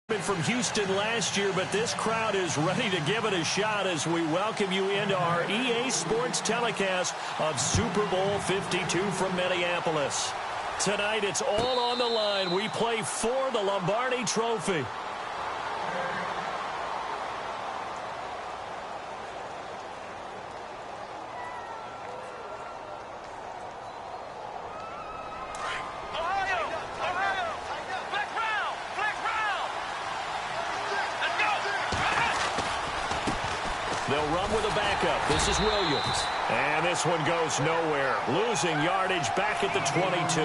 From Houston last year, but this crowd is ready to give it a shot as we welcome you into our EA Sports telecast of Super Bowl 52 from Minneapolis. Tonight, it's all on the line. We play for the Lombardi Trophy. They'll run with a backup. This is Williams. And this one goes nowhere. Losing yardage back at the 22.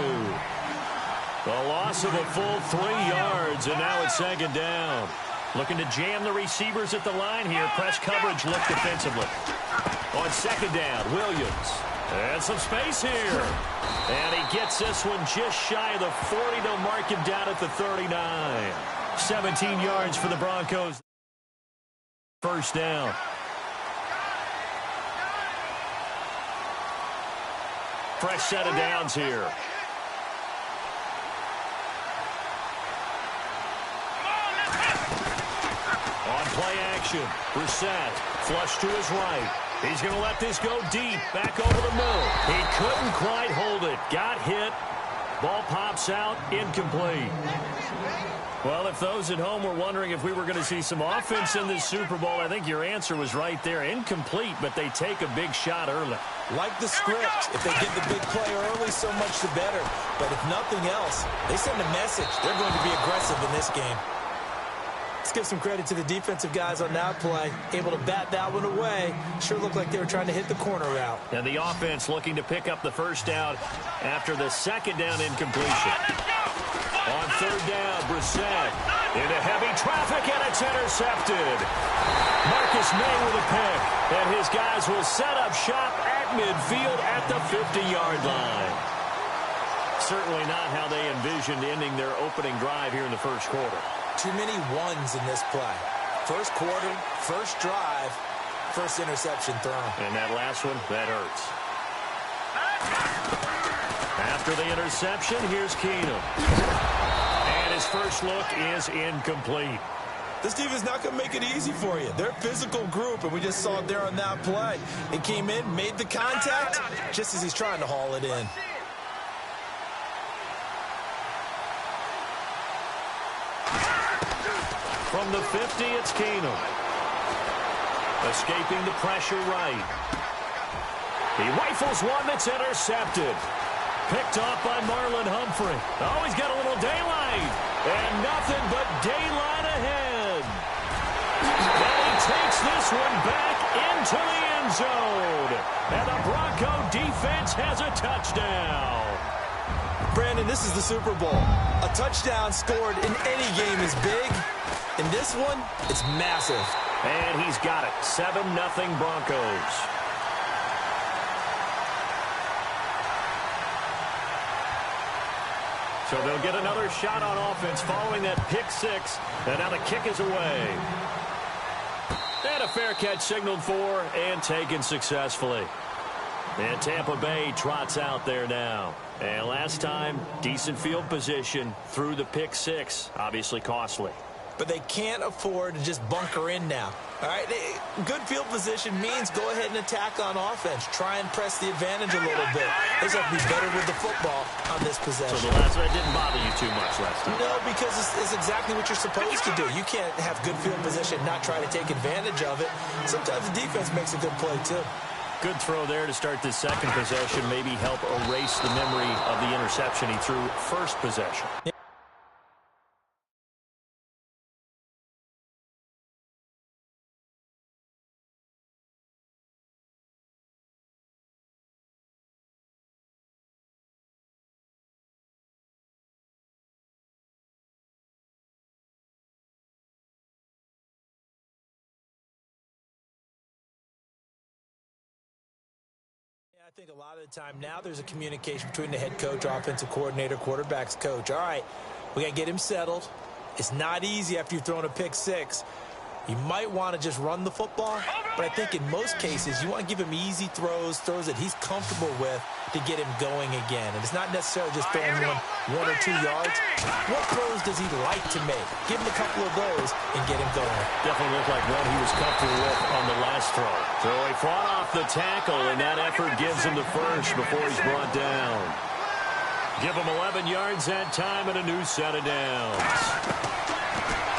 The loss of a full 3 yards, and now it's second down. Looking to jam the receivers at the line here. Press coverage look defensively. On second down, Williams. And some space here. And he gets this one just shy of the 40. They'll mark him down at the 39. 17 yards for the Broncos. First down. Fresh set of downs here. On play action, Brissett, flush to his right. He's going to let this go deep, back over the middle. He couldn't quite hold it. Got hit. Ball pops out, incomplete. Well, if those at home were wondering if we were going to see some offense in this Super Bowl, I think your answer was right there. Incomplete, but they take a big shot early. Like the script, if they get the big play early, so much the better. But if nothing else, they send a message. They're going to be aggressive in this game. Let's give some credit to the defensive guys on that play. Able to bat that one away. Sure looked like they were trying to hit the corner route. And the offense looking to pick up the first down after the second down incompletion. On third down, Brissett into heavy traffic, and it's intercepted. Marcus May with a pick, and his guys will set up shop at midfield at the 50-yard line. Certainly not how they envisioned ending their opening drive here in the first quarter. Too many ones in this play. First quarter, first drive, first interception thrown. And that last one, that hurts. After the interception, here's Keenum. And his first look is incomplete. This team is not going to make it easy for you. They're a physical group, and we just saw it there on that play. He came in, made the contact, just as he's trying to haul it in. From the 50, it's Keenum. Escaping the pressure right. He rifles one that's intercepted. Picked off by Marlon Humphrey. Oh, he's got a little daylight. And nothing but daylight ahead. And he takes this one back into the end zone. And the Bronco defense has a touchdown. Brandon, this is the Super Bowl. A touchdown scored in any game is big. In this one, it's massive. And he's got it. 7-0 Broncos. So they'll get another shot on offense following that pick six. And now the kick is away. And a fair catch signaled for and taken successfully. And Tampa Bay trots out there now. And last time, decent field position through the pick six. Obviously costly. But they can't afford to just bunker in now. All right, good field position means go ahead and attack on offense. Try and press the advantage a little bit. They just have to be better with the football on this possession. So the last one didn't bother you too much last time? No, because it's exactly what you're supposed to do. You can't have good field position, not try to take advantage of it. Sometimes the defense makes a good play, too. Good throw there to start this second possession. Maybe help erase the memory of the interception he threw first possession. I think a lot of the time now there's a communication between the head coach, offensive coordinator, quarterback's coach. All right, we got to get him settled. It's not easy after you've thrown a pick six. You might want to just run the football, but I think in most cases you want to give him easy throws that he's comfortable with to get him going again. And it's not necessarily just throwing one or 2 yards. What throws does he like to make? Give him a couple of those and get him going. Definitely looked like one he was comfortable with on the last throw. So he fought off the tackle, and that effort gives him the first before he's brought down. Give him 11 yards that time and a new set of downs.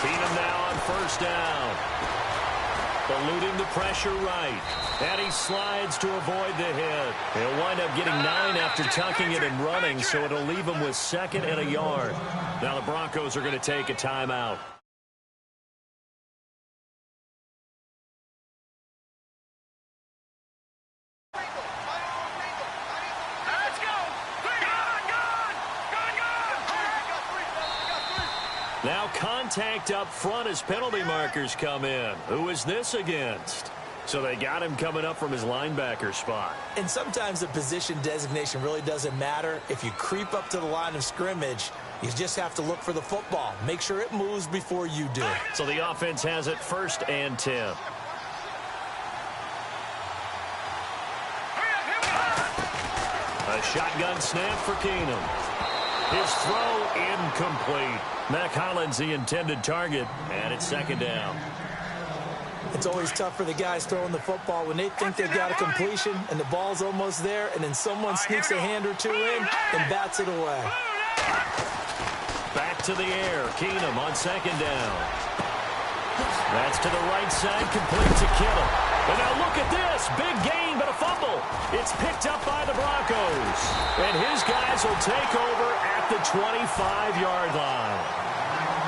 Keenum now on first down. Eluding the pressure right. And he slides to avoid the hit. He'll wind up getting 9 after tucking it and running, so it'll leave him with 2nd and a yard. Now the Broncos are going to take a timeout. Now contact up front as penalty markers come in. Who is this against? So they got him coming up from his linebacker spot. And sometimes the position designation really doesn't matter. If you creep up to the line of scrimmage, you just have to look for the football. Make sure it moves before you do. So the offense has it 1st and 10. A shotgun snap for Keenum. His throw incomplete. Mack Hollins the intended target, and it's 2nd down. It's always tough for the guys throwing the football when they think they've got a completion and the ball's almost there, and then someone sneaks a hand or 2 in and bats it away. Back to the air. Keenum on 2nd down. That's to the right side, complete to Kittle. And now look at this. Big gain, but a fumble. It's picked up by the Broncos. And his guys will take over at the 25-yard line.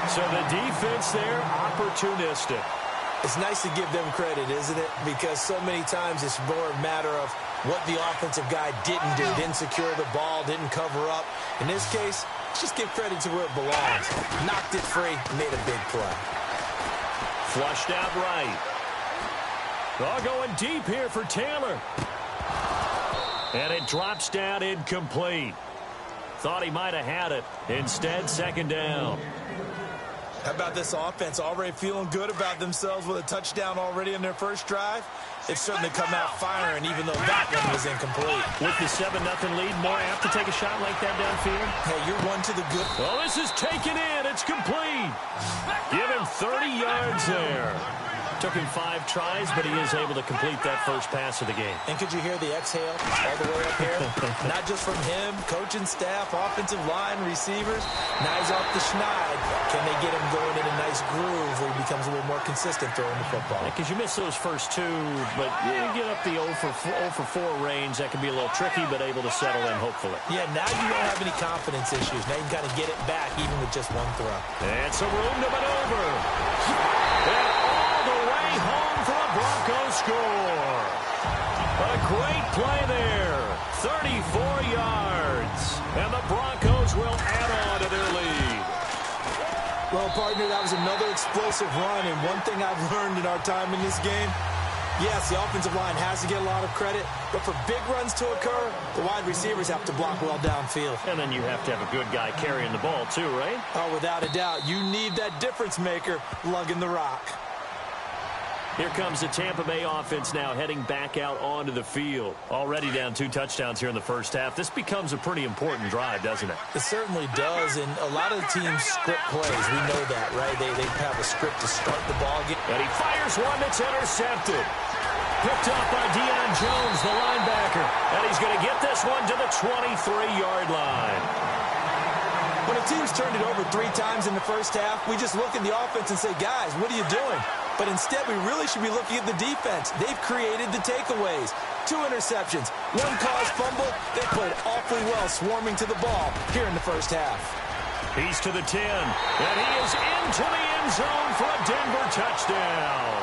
So the defense there, opportunistic. It's nice to give them credit, isn't it? Because so many times it's more a matter of what the offensive guy didn't do. Didn't secure the ball, didn't cover up. In this case, let's just give credit to where it belongs. Knocked it free, made a big play. Flushed out right. All going deep here for Taylor. And it drops down incomplete. Thought he might have had it. Instead, 2nd down. How about this offense already feeling good about themselves with a touchdown already in their first drive? They've certainly come out firing, even though that one was incomplete. With the 7-0 lead, more apt to take a shot like that downfield? Hey, you're one to the good. Well, this is taken in. It's complete. Give him 30 yards there. Took him 5 tries, but he is able to complete that first pass of the game. And could you hear the exhale all the way up here? Not just from him, coaching staff, offensive line, receivers. Now he's off the schneid. Can they get him going in a nice groove where he becomes a little more consistent throwing the football? Because you miss those first 2, but you get up the 0 for 4 range. That can be a little tricky, but able to settle in, hopefully. Yeah, now you don't have any confidence issues. Now you can kind of get it back, even with just 1 throw. And some room to maneuver. And all the way home for a Broncos score. A great play there. 34 yards. And the Broncos will add on to their lead. Well, partner, that was another explosive run. And one thing I've learned in our time in this game, yes, the offensive line has to get a lot of credit, but for big runs to occur, the wide receivers have to block well downfield. And then you have to have a good guy carrying the ball too, right? Oh, without a doubt. You need that difference maker lugging the rock. Here comes the Tampa Bay offense now heading back out onto the field. Already down 2 touchdowns here in the first half. This becomes a pretty important drive, doesn't it? It certainly does, and a lot of the teams script plays. We know that, right? They have a script to start the ball game. And he fires one that's intercepted. Picked up by Deion Jones, the linebacker. And he's going to get this one to the 23-yard line. When a team's turned it over 3 times in the first half, we just look at the offense and say, guys, what are you doing? But instead, we really should be looking at the defense. They've created the takeaways. 2 interceptions, 1 caused fumble. They played awfully well swarming to the ball here in the first half. He's to the 10, and he is into the end zone for a Denver touchdown.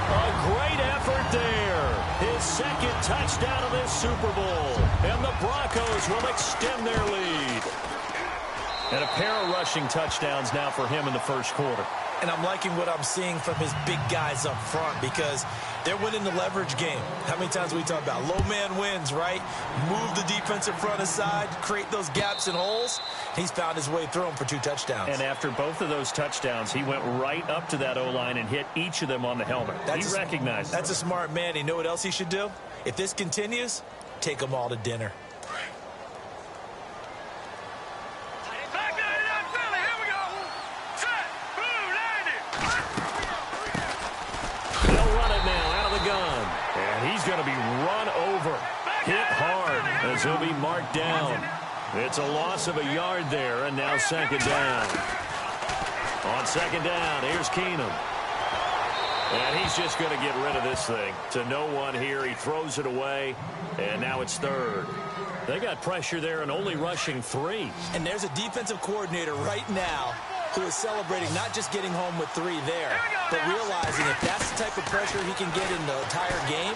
A great effort there. His 2nd touchdown of this Super Bowl. And the Broncos will extend their lead. And a pair of rushing touchdowns now for him in the first quarter. And I'm liking what I'm seeing from his big guys up front because they're winning the leverage game. How many times we talk about low man wins, right? Move the defensive front aside, create those gaps and holes. He's found his way through them for 2 touchdowns. And after both of those touchdowns, he went right up to that O-line and hit each of them on the helmet. He recognized That's a smart man. You know what else he should do? If this continues, take them all to dinner. He's going to be run over, hit hard as he'll be marked down. It's a loss of a yard there, and now second down. On second down, here's Keenum. And he's just going to get rid of this thing. To no one here, he throws it away, and now it's third. They got pressure there and only rushing 3. And there's a defensive coordinator right now who is celebrating not just getting home with 3 there, but realizing if that's the type of pressure he can get in the entire game,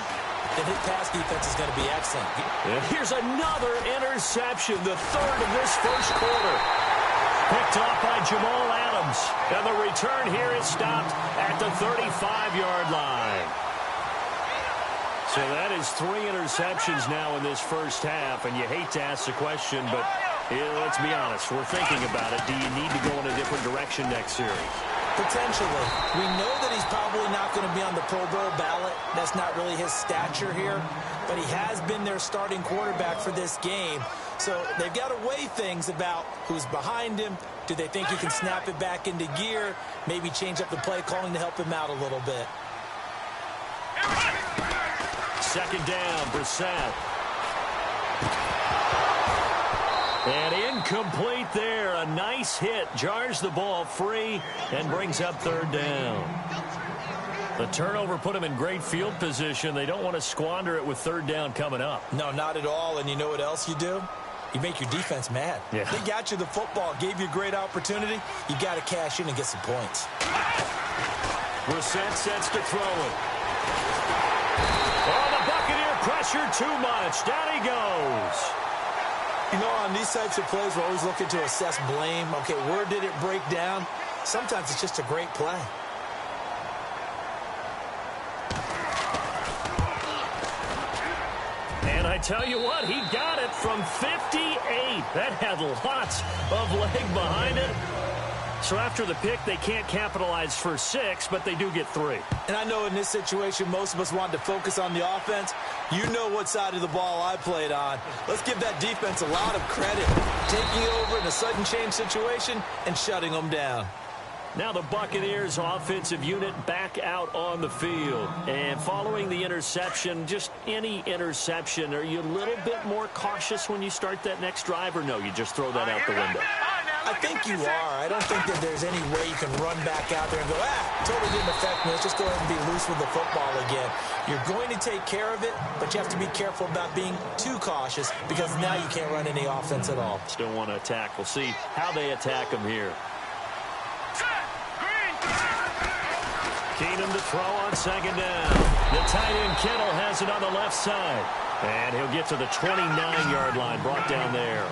then his pass defense is going to be excellent. And here's another interception, the third of this first quarter. Picked off by Jamal Adams. And the return here is stopped at the 35-yard line. So that is 3 interceptions now in this first half, and you hate to ask the question, but let's be honest, we're thinking about it. Do you need to go in a different direction next series? Potentially. We know that he's probably not going to be on the Pro Bowl ballot. That's not really his stature here, but he has been their starting quarterback for this game. So they've got to weigh things about who's behind him. Do they think he can snap it back into gear? Maybe change up the play calling to help him out a little bit. Second down, Brissett. And incomplete there. A nice hit. Jars the ball free and brings up third down. The turnover put him in great field position. They don't want to squander it with third down coming up. No, not at all. And you know what else you do? You make your defense mad. Yeah. They got you the football, gave you a great opportunity. You got to cash in and get some points. Brissett sets to throw it. Oh, the Buccaneer pressure too much. Down he goes. You know, on these types of plays, we're always looking to assess blame. Okay, where did it break down? Sometimes it's just a great play. And I tell you what, he got it from 58. That had lots of leg behind it. So after the pick, they can't capitalize for 6, but they do get 3. And I know in this situation, most of us wanted to focus on the offense. You know what side of the ball I played on. Let's give that defense a lot of credit. Taking over in a sudden change situation and shutting them down. Now the Buccaneers offensive unit back out on the field. And following the interception, just any interception, are you a little bit more cautious when you start that next drive, or no, you just throw that out the window? I think you are. I don't think that there's any way you can run back out there and go, totally didn't affect me. Let's just go ahead and be loose with the football again. You're going to take care of it, but you have to be careful about being too cautious because now you can't run any offense at all. Still want to attack. We'll see how they attack them here. Keenum to throw on second down. The tight end Kittle has it on the left side. And he'll get to the 29-yard line, brought down there.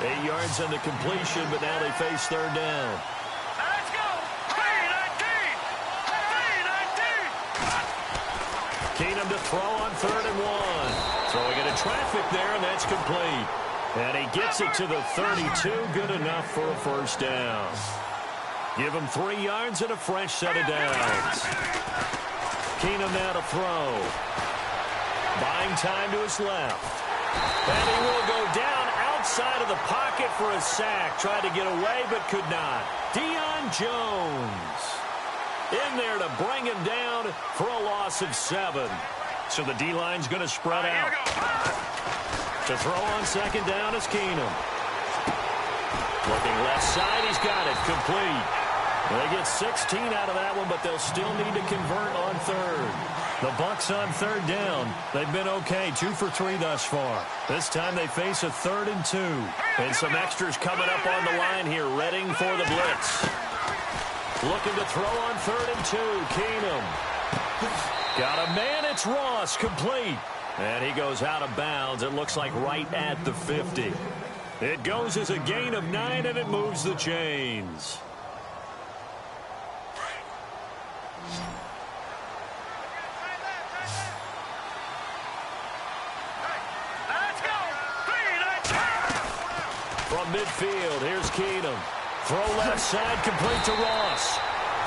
8 yards on the completion, but now they face third down. Let's go! 3-19! Keenum to throw on 3rd and 1. Throwing into traffic there, and that's complete. And he gets it to the 32. Good enough for a first down. Give him 3 yards and a fresh set of downs. Keenum now to throw. Buying time to his left. And he will go down outside of the pocket for a sack. Tried to get away, but could not. Deion Jones in there to bring him down for a loss of 7. So the D-line's going to spread out. To throw on second down is Keenum. Looking left side, he's got it. Complete. They get 16 out of that one, but they'll still need to convert on 3rd. The Bucs on 3rd down. They've been okay, 2 for 3 thus far. This time they face a 3rd and 2. And some extras coming up on the line here, readying for the blitz. Looking to throw on 3rd and 2. Keenum. Got a man, it's Ross, complete. And he goes out of bounds. It looks like right at the 50. It goes as a gain of 9, and it moves the chains. midfield. Here's Keenum. Throw left side, complete to Ross.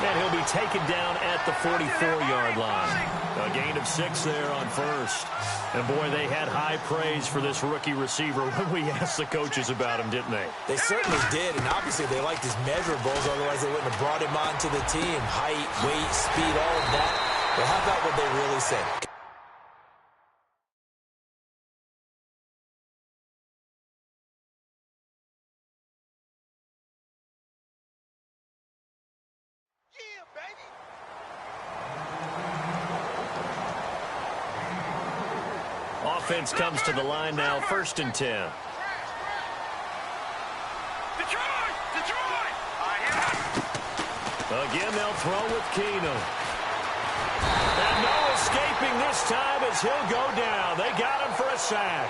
And he'll be taken down at the 44-yard line. A gain of 6 there on first. And, boy, they had high praise for this rookie receiver when we asked the coaches about him, didn't they? They certainly did, and obviously they liked his measurables. Otherwise, they wouldn't have brought him onto the team. Height, weight, speed, all of that. But how about what they really said? Offense comes to the line now, 1st and 10. Detroit! Again, they'll throw with Keenum. And no escaping this time as he'll go down. They got him for a sack.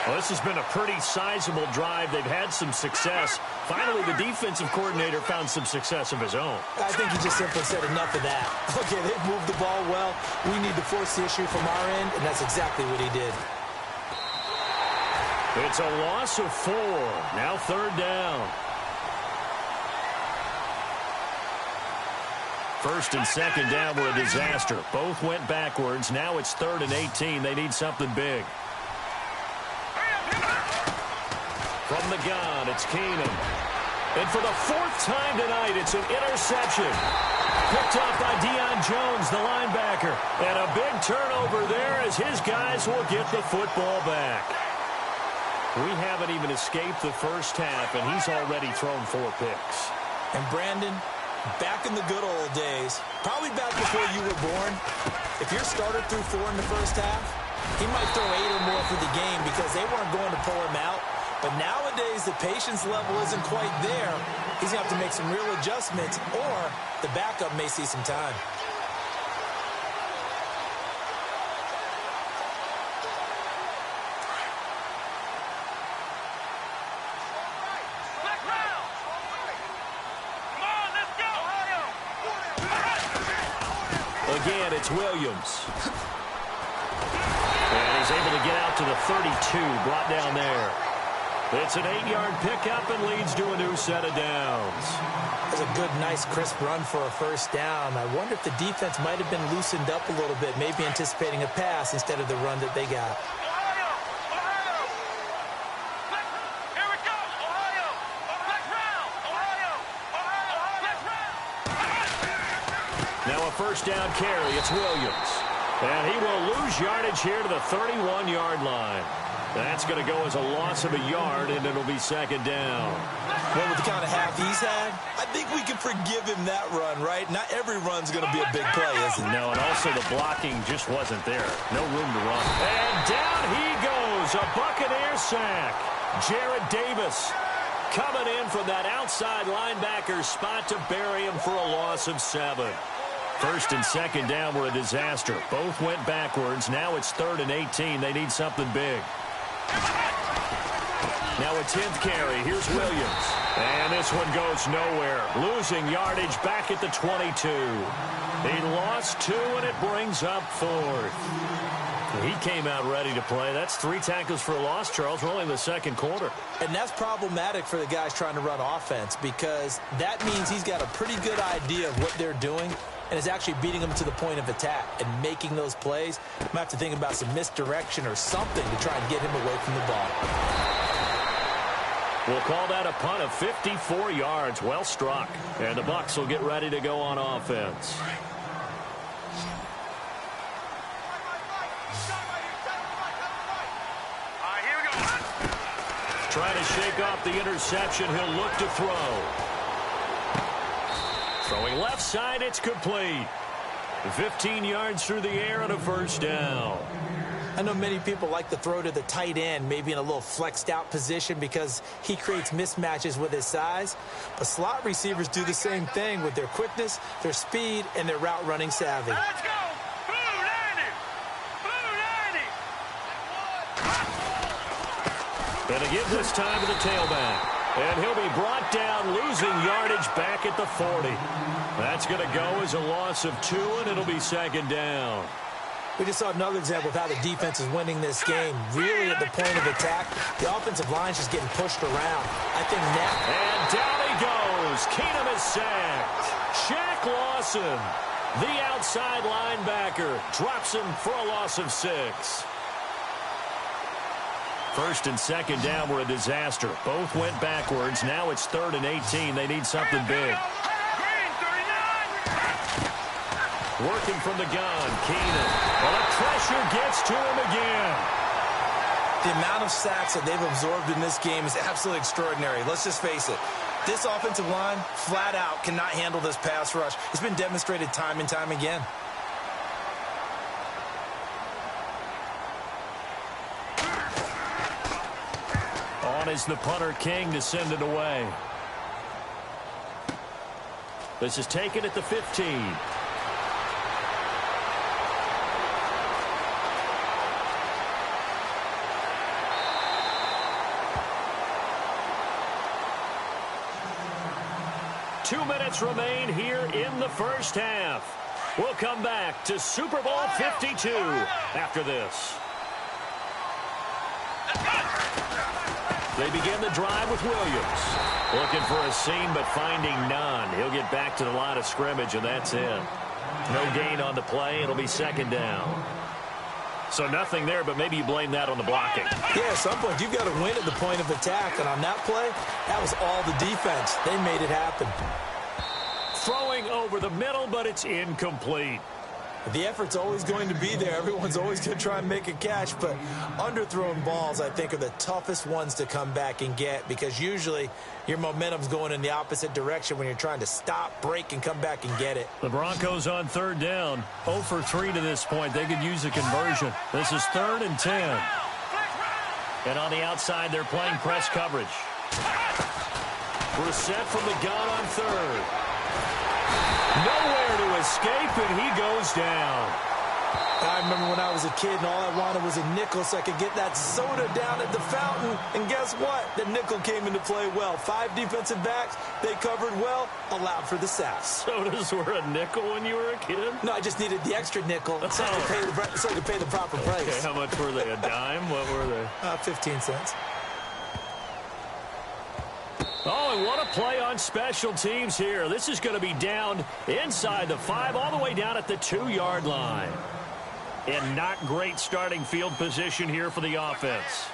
Well, this has been a pretty sizable drive. They've had some success. Finally, the defensive coordinator found some success of his own. I think he just simply said enough of that. Okay, they've moved the ball well. We need to force the issue from our end, and that's exactly what he did. It's a loss of 4. Now 3rd down. 1st and 2nd down were a disaster. Both went backwards. Now it's 3rd and 18. They need something big. From the gun, it's Keenum. And for the 4th time tonight, it's an interception. Picked off by Deion Jones, the linebacker. And a big turnover there as his guys will get the football back. We haven't even escaped the first half, and he's already thrown 4 picks. And Brandon, back in the good old days, probably back before you were born, if your starter threw 4 in the first half, he might throw 8 or more for the game because they weren't going to pull him out. But nowadays, the patience level isn't quite there. He's going to have to make some real adjustments, or the backup may see some time. Again, it's Williams. And he's able to get out to the 32, brought down there. It's an 8-yard pickup and leads to a new set of downs. That's a good, nice, crisp run for a first down. I wonder if the defense might have been loosened up a little bit, maybe anticipating a pass instead of the run that they got. Here we go! Ohio! Black round! Ohio! Black round! Now a first down carry. It's Williams. And he will lose yardage here to the 31-yard line. That's going to go as a loss of a yard, and it'll be 2nd down. Well, with the kind of half he's had, I think we can forgive him that run, right? Not every run's going to be a big play, is it? No, and also the blocking just wasn't there. No room to run. And down he goes. A Buccaneer sack. Jarrad Davis coming in from that outside linebacker spot to bury him for a loss of 7. 1st and 2nd down were a disaster. Both went backwards. Now it's 3rd and 18. They need something big. Now a 10th carry. Here's Williams. And this one goes nowhere. Losing yardage back at the 22. He lost 2, and it brings up 4th. He came out ready to play. That's 3 tackles for a loss, Charles. We're only in the 2nd quarter. And that's problematic for the guys trying to run offense because that means he's got a pretty good idea of what they're doing and is actually beating them to the point of attack and making those plays. Might have to think about some misdirection or something to try and get him away from the ball. We'll call that a punt of 54 yards. Well struck. And the Bucs will get ready to go on offense. Here we go. Trying to shake off the interception. He'll look to throw. Throwing left side, it's complete. 15 yards through the air and a first down. I know many people like to throw to the tight end, maybe in a little flexed out position because he creates mismatches with his size. But slot receivers do the same thing with their quickness, their speed, and their route running savvy. Let's go! Blue 90! Blue 90! And a give this time to the tailback. And he'll be brought down, losing yardage back at the 40. That's going to go as a loss of 2, and it'll be 2nd down. We just saw another example of how the defense is winning this game. Really at the point of attack, the offensive line's just getting pushed around. I think now... And down he goes. Keenum is sacked. Shaq Lawson, the outside linebacker, drops him for a loss of 6. First and second down were a disaster. Both went backwards. Now it's 3rd and 18. They need something big. Working from the gun, Keenan. Well, the pressure gets to him again. The amount of sacks that they've absorbed in this game is absolutely extraordinary. Let's just face it. This offensive line, flat out, cannot handle this pass rush. It's been demonstrated time and time again. On is the punter, King, to send it away. This is taken at the 15. Two minutes remain here in the first half. We'll come back to Super Bowl 52 after this. They begin the drive with Williams. Looking for a seam, but finding none. He'll get back to the line of scrimmage, and that's it. No gain on the play. It'll be second down. So nothing there, but maybe you blame that on the blocking. Yeah, at some point, you've got to win at the point of attack. And on that play, that was all the defense. They made it happen. Throwing over the middle, but it's incomplete. The effort's always going to be there. Everyone's always going to try and make a catch, but underthrown balls, I think, are the toughest ones to come back and get because usually your momentum's going in the opposite direction when you're trying to stop, break, and come back and get it. The Broncos on 3rd down. 0 for 3 to this point. They could use a conversion. This is 3rd and 10. And on the outside, they're playing press coverage. Brissett from the gun on 3rd. Nowhere to escape, and he goes down. I remember when I was a kid and all I wanted was a nickel so I could get that soda down at the fountain. And guess what? The nickel came into play well. 5 defensive backs, they covered well, allowed for the sacks. Sodas were a nickel when you were a kid? No, I just needed the extra nickel so I could pay the proper price. Okay, how much were they? A dime? What were they? 15 cents. Oh, and what a play on special teams here. This is going to be down inside the 5, all the way down at the 2-yard line. And not great starting field position here for the offense.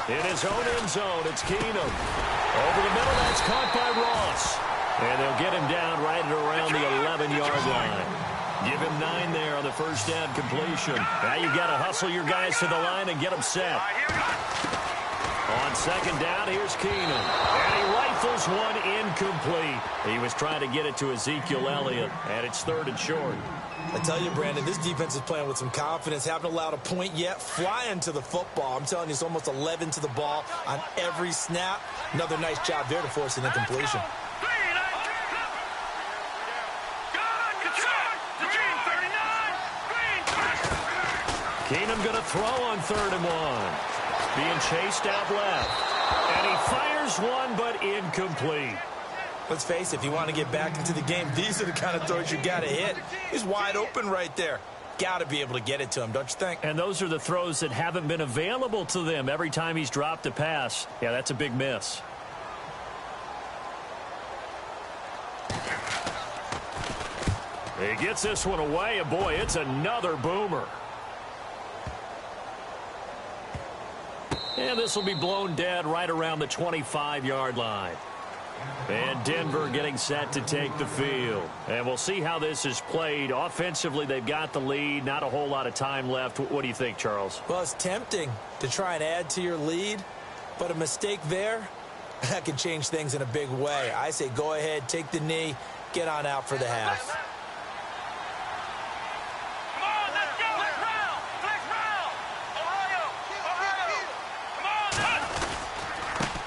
In his own end zone, it's Keenum. Over the middle, that's caught by Ross. And they'll get him down right at around the 11-yard line. Give him 9 there on the first down completion. Now you've got to hustle your guys to the line and get them set. On second down, here's Keenum. And he rifles one incomplete. He was trying to get it to Ezekiel Elliott, and it's 3rd and short. I tell you, Brandon, this defense is playing with some confidence. Haven't allowed a point yet. Flying to the football. I'm telling you, it's almost 11 to the ball on every snap. Another nice job there to force an incompletion. Keenum going to throw on 3rd and 1. Being chased out left. And he fires one, but incomplete. Let's face it, if you want to get back into the game, these are the kind of throws you got to hit. He's wide open right there. Got to be able to get it to him, don't you think? And those are the throws that haven't been available to them every time he's dropped a pass. Yeah, that's a big miss. He gets this one away, and boy, it's another boomer. And this will be blown dead right around the 25-yard line. And Denver getting set to take the field. And we'll see how this is played. Offensively, they've got the lead. Not a whole lot of time left. What do you think, Charles? Well, it's tempting to try and add to your lead. But a mistake there, that can change things in a big way. I say go ahead, take the knee, get on out for the half.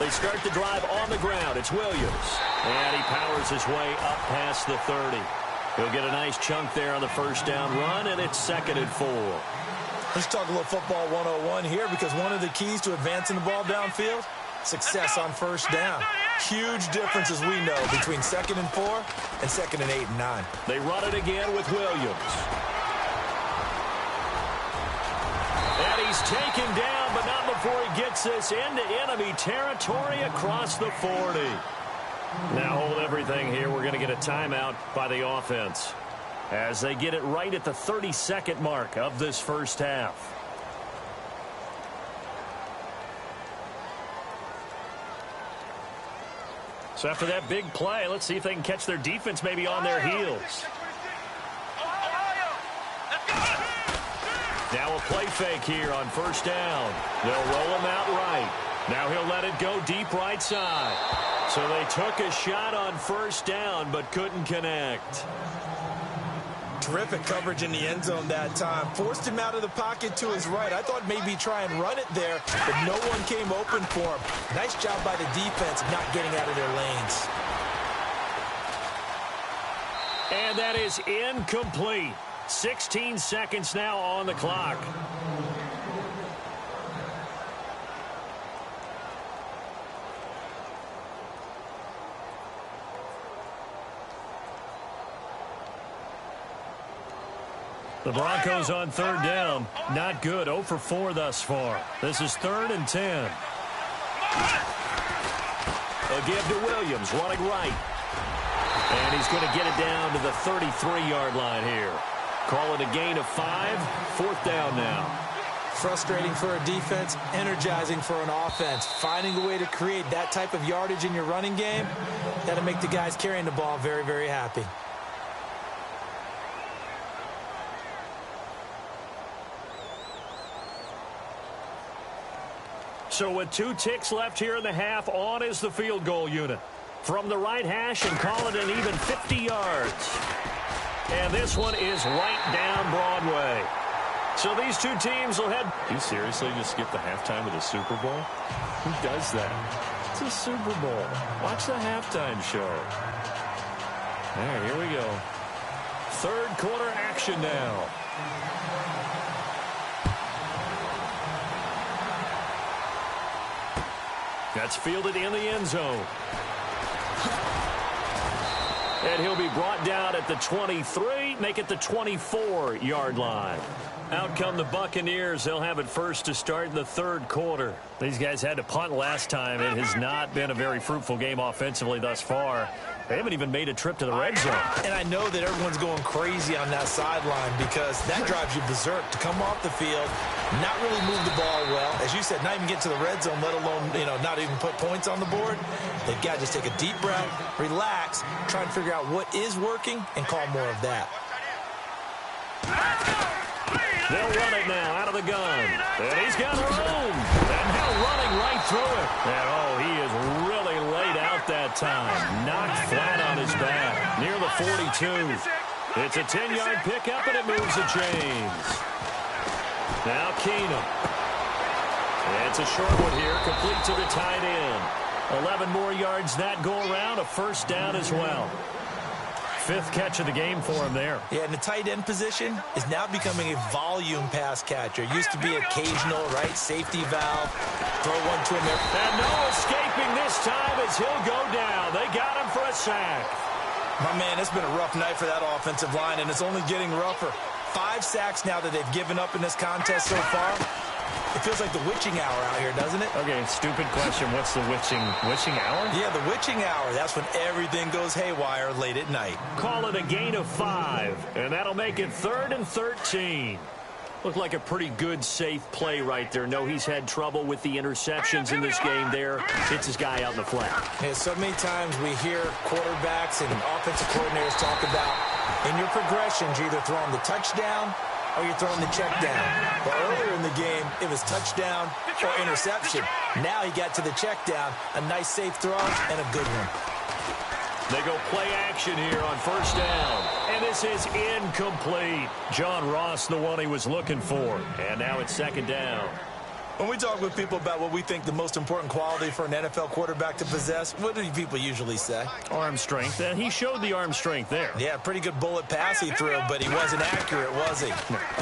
They start the drive on the ground. It's Williams. And he powers his way up past the 30. He'll get a nice chunk there on the first down run, and it's 2nd and 4. Let's talk a little football 101 here because one of the keys to advancing the ball downfield, success on first down. Huge difference, as we know, between 2nd and 4 and 2nd and 8 and 9. They run it again with Williams. And he's taken down, but not before he gets this into enemy territory across the 40. Now hold everything here. We're going to get a timeout by the offense as they get it right at the 30-second mark of this first half. So after that big play, let's see if they can catch their defense maybe on their heels. Now a play fake here on first down. They'll roll him out right. Now he'll let it go deep right side. So they took a shot on first down but couldn't connect. Terrific coverage in the end zone that time. Forced him out of the pocket to his right. I thought maybe try and run it there, but no one came open for him. Nice job by the defense not getting out of their lanes. And that is incomplete. 16 seconds now on the clock. The Broncos on third down. Not good. 0 for 4 thus far. This is 3rd and 10. A give to Williams, running right. And he's going to get it down to the 33-yard line here. Call it a gain of 5. 4th down now. Frustrating for a defense, energizing for an offense. Finding a way to create that type of yardage in your running game, that'll make the guys carrying the ball very, very happy. So with 2 ticks left here in the half, on is the field goal unit. From the right hash and call it an even 50 yards. And this one is right down Broadway. So these two teams will head. You seriously just skip the halftime of the Super Bowl? Who does that? It's a Super Bowl. Watch the halftime show. All right, here we go. 3rd quarter action now. That's fielded in the end zone. And he'll be brought down at the 23, make it the 24-yard line. Out come the Buccaneers. They'll have it first to start in the 3rd quarter. These guys had to punt last time. It has not been a very fruitful game offensively thus far. They haven't even made a trip to the red zone. And I know that everyone's going crazy on that sideline because that drives you berserk to come off the field, not really move the ball well. As you said, not even get to the red zone, let alone, not even put points on the board. They've got to just take a deep breath, relax, try and figure out what is working and call more of that. They'll run it now out of the gun. And he's got room. And now running right through it. And, he is really laid out that time. Knocked flat on his back. Near the 42. It's a 10-yard pickup, and it moves the chains. Now Keenum. It's a short one here, complete to the tight end. 11 more yards that go around, a first down as well. 5th catch of the game for him there. Yeah, and the tight end position is now becoming a volume pass catcher. Used to be occasional, right? Safety valve. Throw one to him there. And no escaping this time as he'll go down. They got him for a sack. My man, it's been a rough night for that offensive line, and it's only getting rougher. 5 sacks now that they've given up in this contest so far. It feels like the witching hour out here, doesn't it? Okay, stupid question. What's the witching hour? Yeah, the witching hour. That's when everything goes haywire late at night. Call it a gain of 5, and that'll make it 3rd and 13. Looked like a pretty good, safe play right there. No, he's had trouble with the interceptions in this game there. Hits his guy out in the flat. Yeah, so many times we hear quarterbacks and offensive coordinators talk about in your progressions, you're either throwing the touchdown or you're throwing the check down. But earlier in the game, it was touchdown or interception. Now he got to the check down, a nice safe throw, and a good one. They go play action here on first down. And this is incomplete. John Ross, the one he was looking for. And now it's 2nd down. When we talk with people about what we think the most important quality for an NFL quarterback to possess, what do people usually say? Arm strength, and he showed the arm strength there. Yeah, pretty good bullet pass he threw, but he wasn't accurate, was he?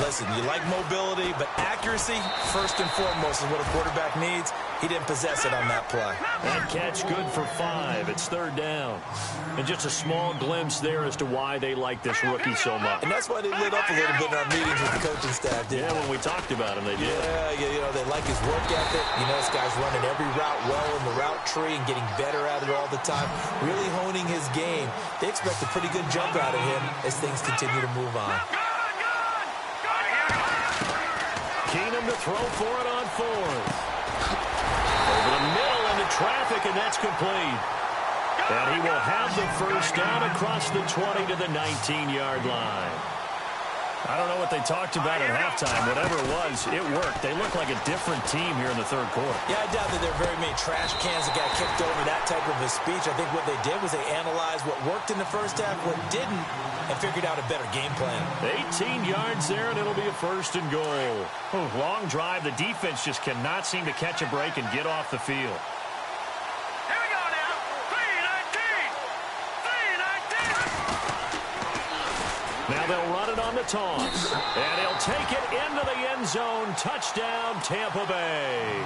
Listen, you like mobility, but accuracy, first and foremost, is what a quarterback needs. He didn't possess it on that play. That catch good for 5. It's 3rd down. And just a small glimpse there as to why they like this rookie so much. And that's why they lit up a little bit in our meetings with the coaching staff, didn't Yeah, when we talked about him, they did. Yeah, they like his work ethic. You know, this guy's running every route well in the route tree and getting better at it all the time, really honing his game. They expect a pretty good jump out of him as things continue to move on. Keenum to throw for it on 4th. Over the middle into traffic, and that's complete. And he will have the first down across the 20 to the 19-yard line. I don't know what they talked about at halftime. Whatever it was, it worked. They look like a different team here in the 3rd quarter. Yeah, I doubt that there are very many trash cans that got kicked over, that type of a speech. I think what they did was they analyzed what worked in the first half, what didn't, and figured out a better game plan. 18 yards there, and it'll be a 1st and goal. Long drive. The defense just cannot seem to catch a break and get off the field. Here we go now. 3-19. Now they'll run it on the toss. And he'll take it into the end zone. Touchdown, Tampa Bay.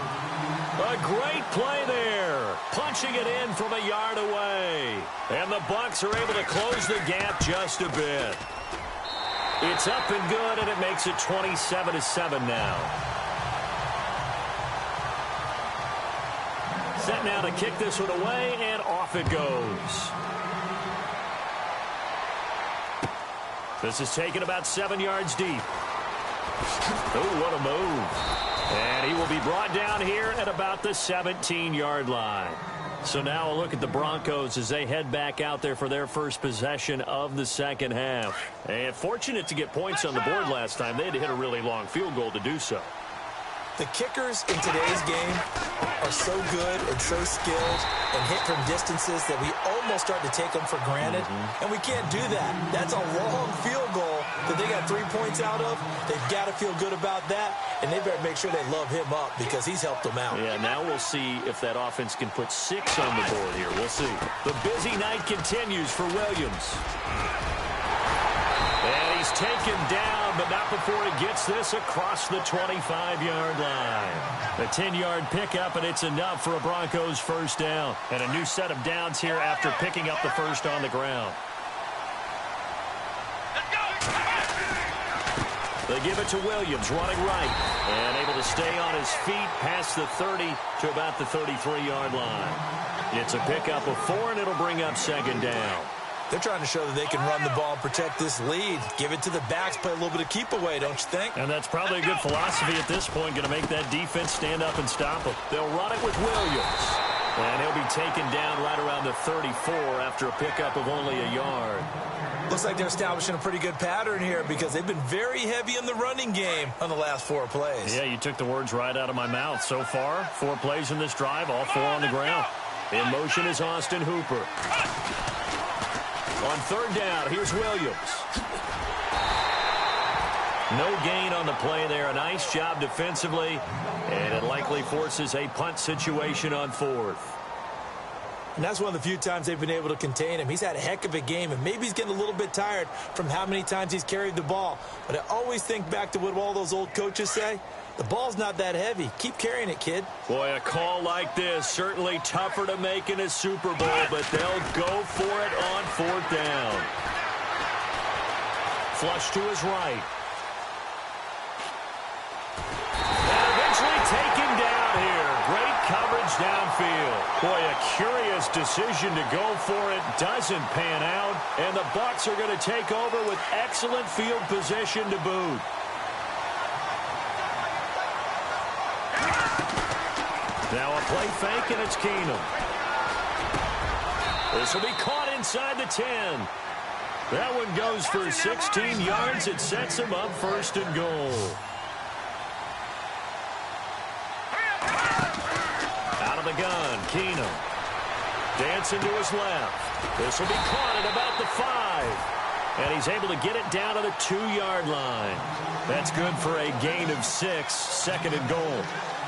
A great play there. Punching it in from a yard away. And the Bucs are able to close the gap just a bit. It's up and good, and it makes it 27-7 now. Set now to kick this one away, and off it goes. This is taken about 7 yards deep. Oh, what a move. And he will be brought down here at about the 17-yard line. So now a look at the Broncos as they head back out there for their first possession of the second half. And fortunate to get points on the board last time. They had to hit a really long field goal to do so. The kickers in today's game are so good and so skilled and hit from distances that we almost start to take them for granted. And we can't do that. That's a long field goal that they got 3 points out of. They've got to feel good about that, and they better make sure they love him up because he's helped them out. Yeah, now we'll see if that offense can put 6 on the board here. We'll see. The busy night continues for Williams. And he's taken down, but not before he gets this across the 25-yard line. A 10-yard pickup, and it's enough for a Broncos first down. And a new set of downs here after picking up the first on the ground. They give it to Williams, running right. And able to stay on his feet past the 30 to about the 33-yard line. It's a pickup of 4, and it'll bring up second down. They're trying to show that they can run the ball and protect this lead. Give it to the backs, play a little bit of keep away, don't you think? And that's probably a good philosophy at this point, going to make that defense stand up and stop them. They'll run it with Williams. And he'll be taken down right around the 34 after a pickup of only a yard. Looks like they're establishing a pretty good pattern here because they've been very heavy in the running game on the last 4 plays. Yeah, you took the words right out of my mouth. So far, 4 plays in this drive, all 4 on the ground. In motion is Austin Hooper. On third down, here's Williams. No gain on the play there. A nice job defensively, and it likely forces a punt situation on 4th. And that's one of the few times they've been able to contain him. He's had a heck of a game, and maybe he's getting a little bit tired from how many times he's carried the ball. But I always think back to what all those old coaches say. The ball's not that heavy. Keep carrying it, kid. Boy, a call like this, certainly tougher to make in a Super Bowl, but they'll go for it on 4th down. Flush to his right. And eventually taken down here. Great coverage downfield. Boy, a curious decision to go for it. Doesn't pan out. And the Bucs are going to take over with excellent field position to boot. Now a play fake, and it's Keenum. This will be caught inside the 10. That one goes for 16 yards. It sets him up 1st and goal. Out of the gun, Keenum. Dancing to his left. This will be caught at about the 5. And he's able to get it down to the 2-yard line. That's good for a gain of 6, second and goal.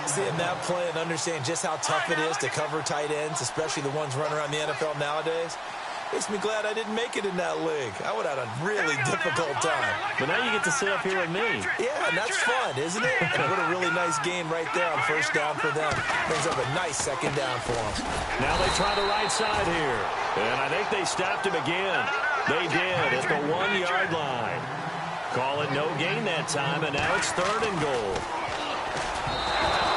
Seeing that play and understand just how tough it is to cover tight ends, especially the ones running around the NFL nowadays, makes me glad I didn't make it in that league. I would have had a really difficult time. But now you get to sit up here with me. Yeah, and that's fun, isn't it? And what a really nice gain right there on first down for them. Brings up a nice second down for them. Now they try the right side here. And I think they stopped him again. They did at the 1-yard line. Call it no gain that time, and now it's 3rd and goal.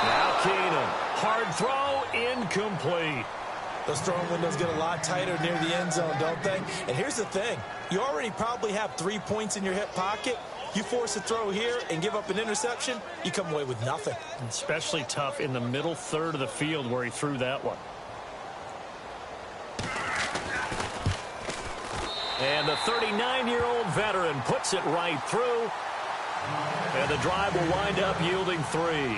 Now Keenum. Hard throw, incomplete. Those throwing windows get a lot tighter near the end zone, don't they? And here's the thing. You already probably have 3 points in your hip pocket. You force a throw here and give up an interception, you come away with nothing. Especially tough in the middle third of the field where he threw that one. And the 39-year-old veteran puts it right through. And the drive will wind up yielding 3.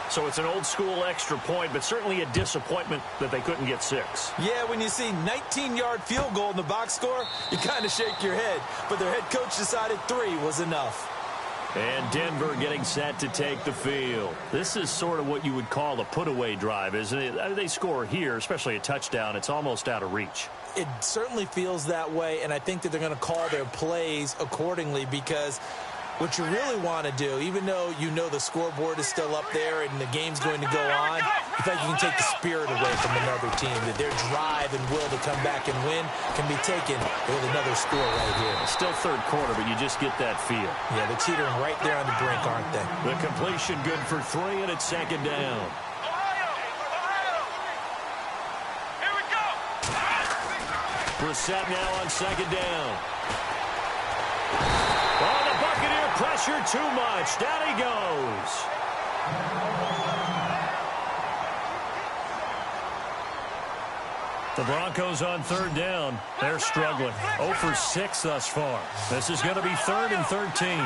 So it's an old-school extra point, but certainly a disappointment that they couldn't get 6. Yeah, when you see 19-yard field goal in the box score, you kind of shake your head. But their head coach decided 3 was enough. And Denver getting set to take the field. This is sort of what you would call a put-away drive, isn't it? They score here, especially a touchdown. It's almost out of reach. It certainly feels that way, and I think that they're going to call their plays accordingly because what you really want to do, even though you know the scoreboard is still up there and the game's going to go on, you think you can take the spirit away from another team, that their drive and will to come back and win can be taken with another score right here. It's still third quarter, but you just get that feel. Yeah, they're teetering right there on the brink, aren't they? The completion good for 3, and it's 2nd down. Brissett now on 2nd down. Oh, the Buccaneer pressure too much. Down he goes. The Broncos on 3rd down. They're struggling. 0 for 6 thus far. This is going to be 3rd and 13.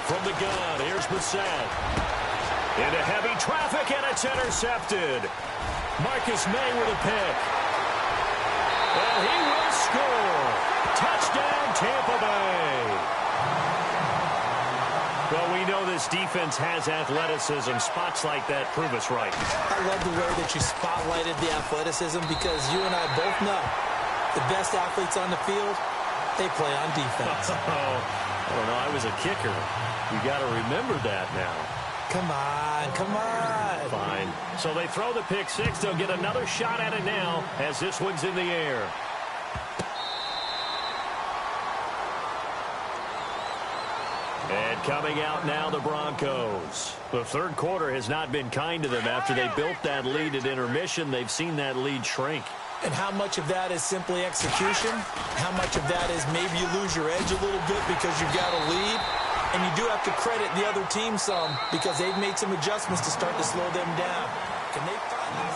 From the gun, here's Brissett. Into heavy traffic, and it's intercepted. Marcus May with a pick. And he will score. Touchdown, Tampa Bay. Well, we know this defense has athleticism. Spots like that prove us right. I love the way that you spotlighted the athleticism because you and I both know the best athletes on the field, they play on defense. I don't know. I was a kicker. You got to remember that now. Come on, come on. Fine. So they throw the pick 6. They'll get another shot at it now as this one's in the air. And coming out now, the Broncos. The third quarter has not been kind to them. After they built that lead at intermission, they've seen that lead shrink. And how much of that is simply execution? How much of that is maybe you lose your edge a little bit because you've got a lead? And you do have to credit the other team some because they've made some adjustments to start to slow them down. Can they find this?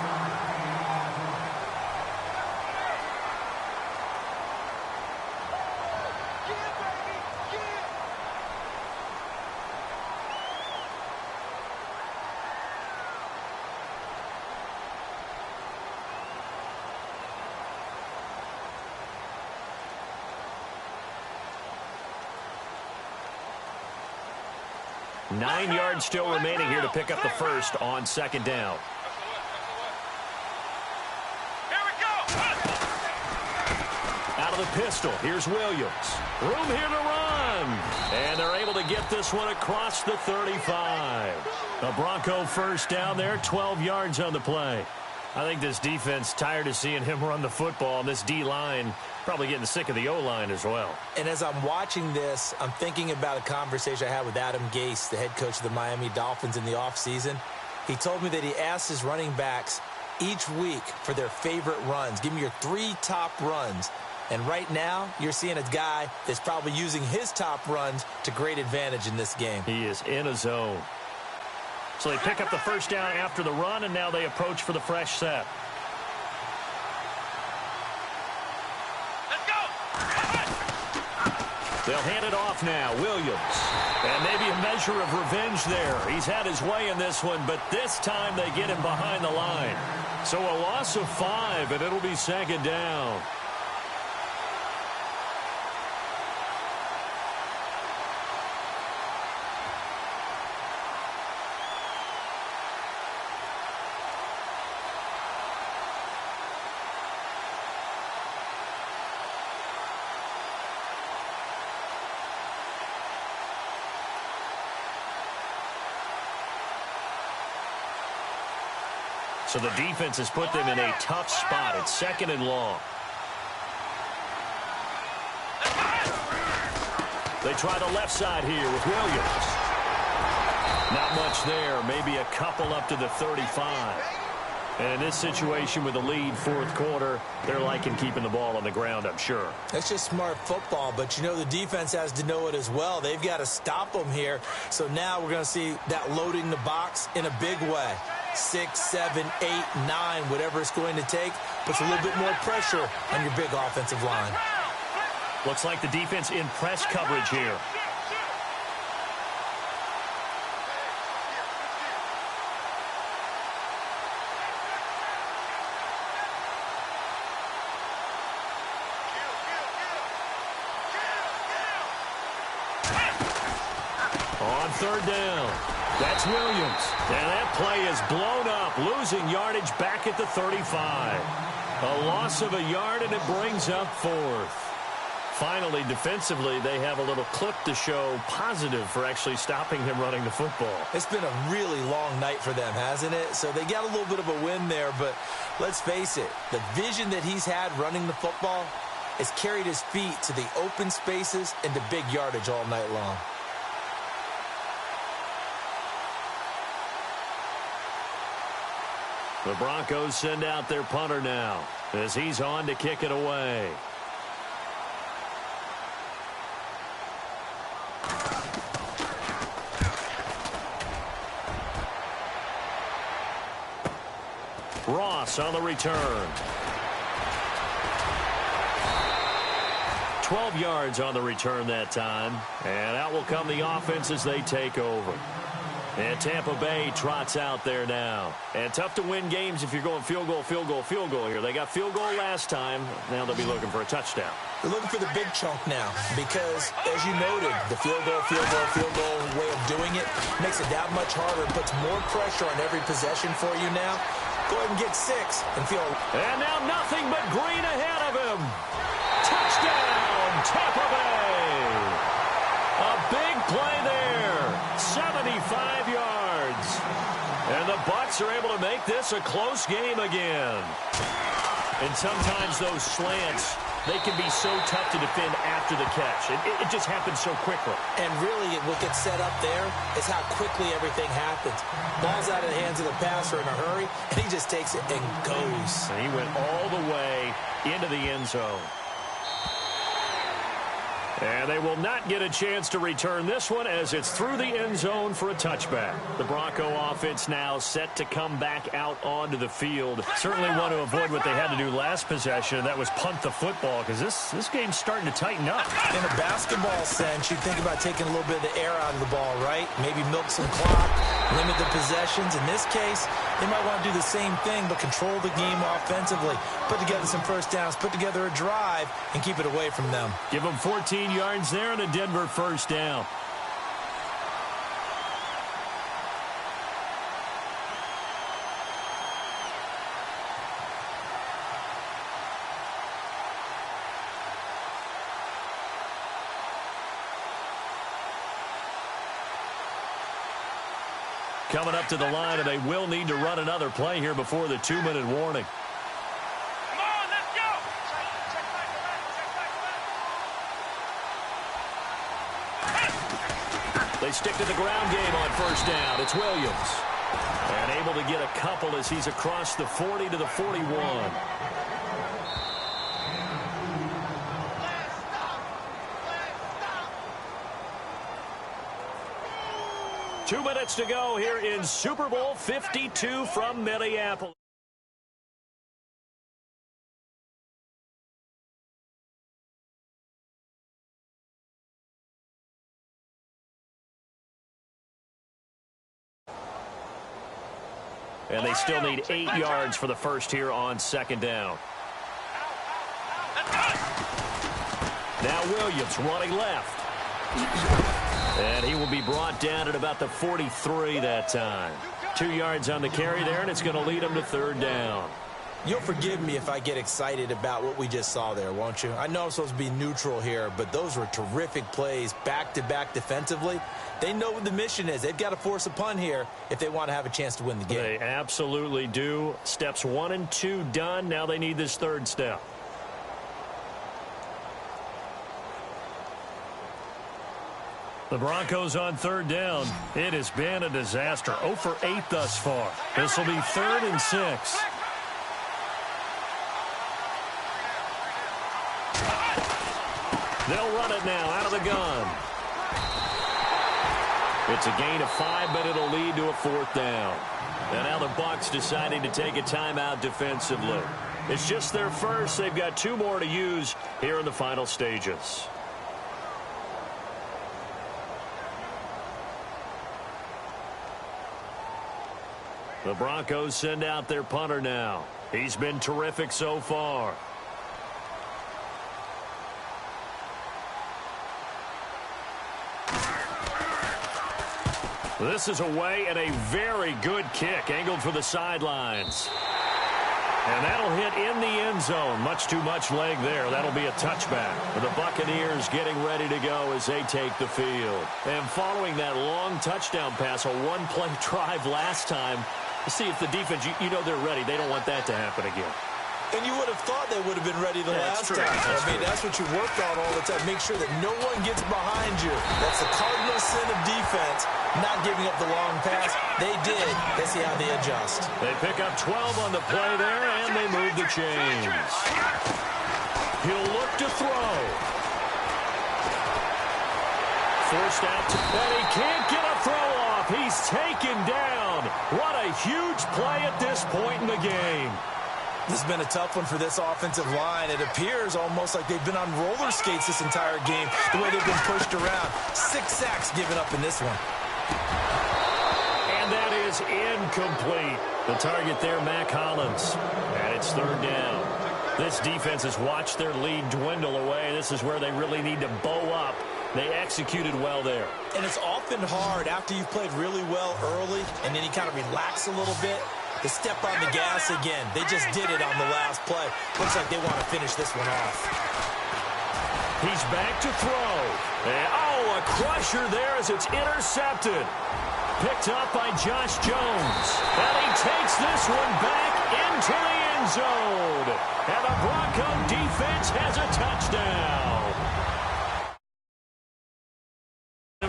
9 yards still remaining here to pick up the first on 2nd down. Here we go. Out of the pistol, here's Williams. Room here to run. And they're able to get this one across the 35. A Bronco first down there, 12 yards on the play. I think this defense tired of seeing him run the football, and this D-line probably getting sick of the O-line as well. And as I'm watching this, I'm thinking about a conversation I had with Adam Gase, the head coach of the Miami Dolphins in the offseason. He told me that he asked his running backs each week for their favorite runs. Give me your 3 top runs. And right now, you're seeing a guy that's probably using his top runs to great advantage in this game. He is in a zone. So they pick up the first down after the run, and now they approach for the fresh set. Let's go. They'll hand it off now. Williams. And maybe a measure of revenge there. He's had his way in this one, but this time they get him behind the line. So a loss of 5, and it'll be 2nd down. So the defense has put them in a tough spot. It's 2nd and long. They try the left side here with Williams. Not much there. Maybe a couple up to the 35. And in this situation with the lead 4th quarter, they're liking keeping the ball on the ground, I'm sure. That's just smart football, but you know the defense has to know it as well. They've got to stop them here. So now we're going to see that loading the box in a big way. 6, 7, 8, 9, whatever it's going to take, puts a little bit more pressure on your big offensive line. Looks like the defense in press coverage here. On 3rd down, that's Williams. And that play is blown up, losing yardage back at the 35. A loss of a yard, and it brings up 4th. Finally, defensively, they have a little clip to show positive for actually stopping him running the football. It's been a really long night for them, hasn't it? So they got a little bit of a win there, but let's face it, the vision that he's had running the football has carried his feet to the open spaces and to big yardage all night long. The Broncos send out their punter now as he's on to kick it away. Ross on the return. 12 yards on the return that time. And out will come the offense as they take over. And Tampa Bay trots out there now. And tough to win games if you're going field goal here. They got field goal last time. Now they'll be looking for a touchdown. They're looking for the big chunk now because, as you noted, the field goal way of doing it makes it that much harder and puts more pressure on every possession for you now. Go ahead and get 6 and feel. And now nothing but green ahead of him. Touchdown, Tampa Bay. A big play there. 75 yards. And the Bucs are able to make this a close game again. And sometimes those slants, they can be so tough to defend after the catch. It just happens so quickly. And really, what gets set up there is how quickly everything happens. Ball's out of the hands of the passer in a hurry, and he just takes it and goes. And he went all the way into the end zone. And they will not get a chance to return this one as it's through the end zone for a touchback. The Bronco offense now set to come back out onto the field. Certainly want to avoid what they had to do last possession, and that was punt the football, because this game's starting to tighten up. In a basketball sense, you think about taking a little bit of the air out of the ball, right? Maybe milk some clock, limit the possessions. In this case, they might want to do the same thing, but control the game offensively. Put together some first downs, put together a drive, and keep it away from them. Give them 14 yards there and a Denver first down. Coming up to the line, and they will need to run another play here before the 2-minute warning. Come on, let's go! They stick to the ground game on first down. It's Williams. And able to get a couple as he's across the 40 to the 41. Two minutes to go here in Super Bowl 52 from Minneapolis. And they still need 8 yards for the first here on second down. Now Williams running left. And he will be brought down at about the 43 that time. 2 yards on the carry there, and it's going to lead him to third down. You'll forgive me if I get excited about what we just saw there, won't you? I know I'm supposed to be neutral here, but those were terrific plays back-to-back defensively. They know what the mission is. They've got to force a punt here if they want to have a chance to win the game. They absolutely do. Steps 1 and 2 done. Now they need this third step. The Broncos on third down. It has been a disaster. 0 for 8 thus far. This will be 3rd and 6. They'll run it now out of the gun. It's a gain of 5, but it'll lead to a 4th down. And now the Bucs deciding to take a timeout defensively. It's just their first. They've got 2 more to use here in the final stages. The Broncos send out their punter now. He's been terrific so far. This is away and a very good kick angled for the sidelines. And that'll hit in the end zone. Much too much leg there. That'll be a touchback. The Buccaneers getting ready to go as they take the field. And following that long touchdown pass, a one-play drive last time, see if the defense, you know they're ready. They don't want that to happen again. And you would have thought they would have been ready the last time. That's what you worked on all the time. Make sure that no one gets behind you. That's the cardinal sin of defense, not giving up the long pass. They did. Let's see how they adjust. They pick up 12 on the play there, and they move the chains. He'll look to throw. Forced out to, and he can't get a throw off. He's taken down. What a huge play at this point in the game. This has been a tough one for this offensive line. It appears almost like they've been on roller skates this entire game, the way they've been pushed around. 6 sacks given up in this one. And that is incomplete. The target there, Mac Hollins. And it's 3rd down. This defense has watched their lead dwindle away. This is where they really need to bow up. They executed well there. And it's often hard after you've played really well early and then you kind of relax a little bit to step on the gas again. They just did it on the last play. Looks like they want to finish this one off. He's back to throw. And, oh, a crusher there as it's intercepted. Picked up by Josh Jones. And he takes this one back into the end zone. And the Bronco defense has a touchdown.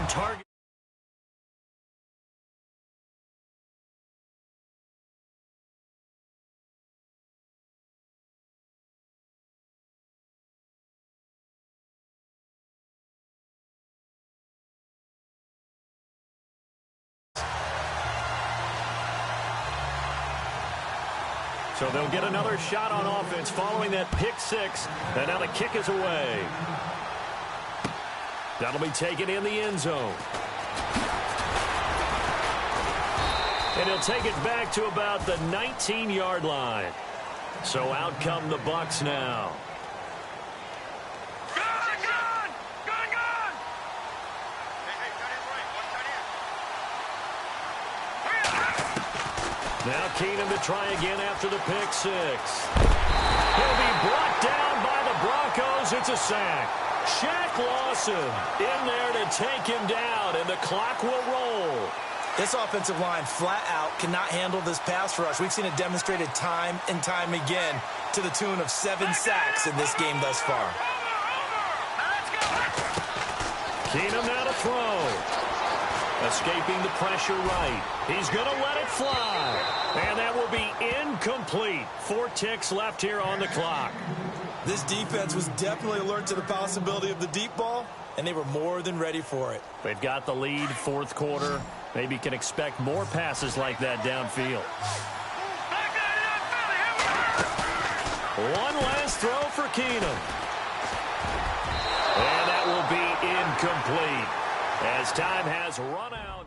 Target. So they'll get another shot on offense following that pick 6. And now the kick is away. That'll be taken in the end zone. And he'll take it back to about the 19-yard line. So out come the Bucs now. Now Keenum to try again after the pick 6. He'll be brought down by the Broncos. It's a sack. Shaq Lawson in there to take him down, and the clock will roll. This offensive line flat out cannot handle this pass rush. We've seen it demonstrated time and time again to the tune of 7 sacks in this game thus far. Keenum now to throw. Escaping the pressure right. He's going to let it fly. And that will be incomplete. 4 ticks left here on the clock. This defense was definitely alert to the possibility of the deep ball, and they were more than ready for it. They've got the lead, 4th quarter. Maybe can expect more passes like that downfield. One last throw for Keenum. And that will be incomplete as time has run out.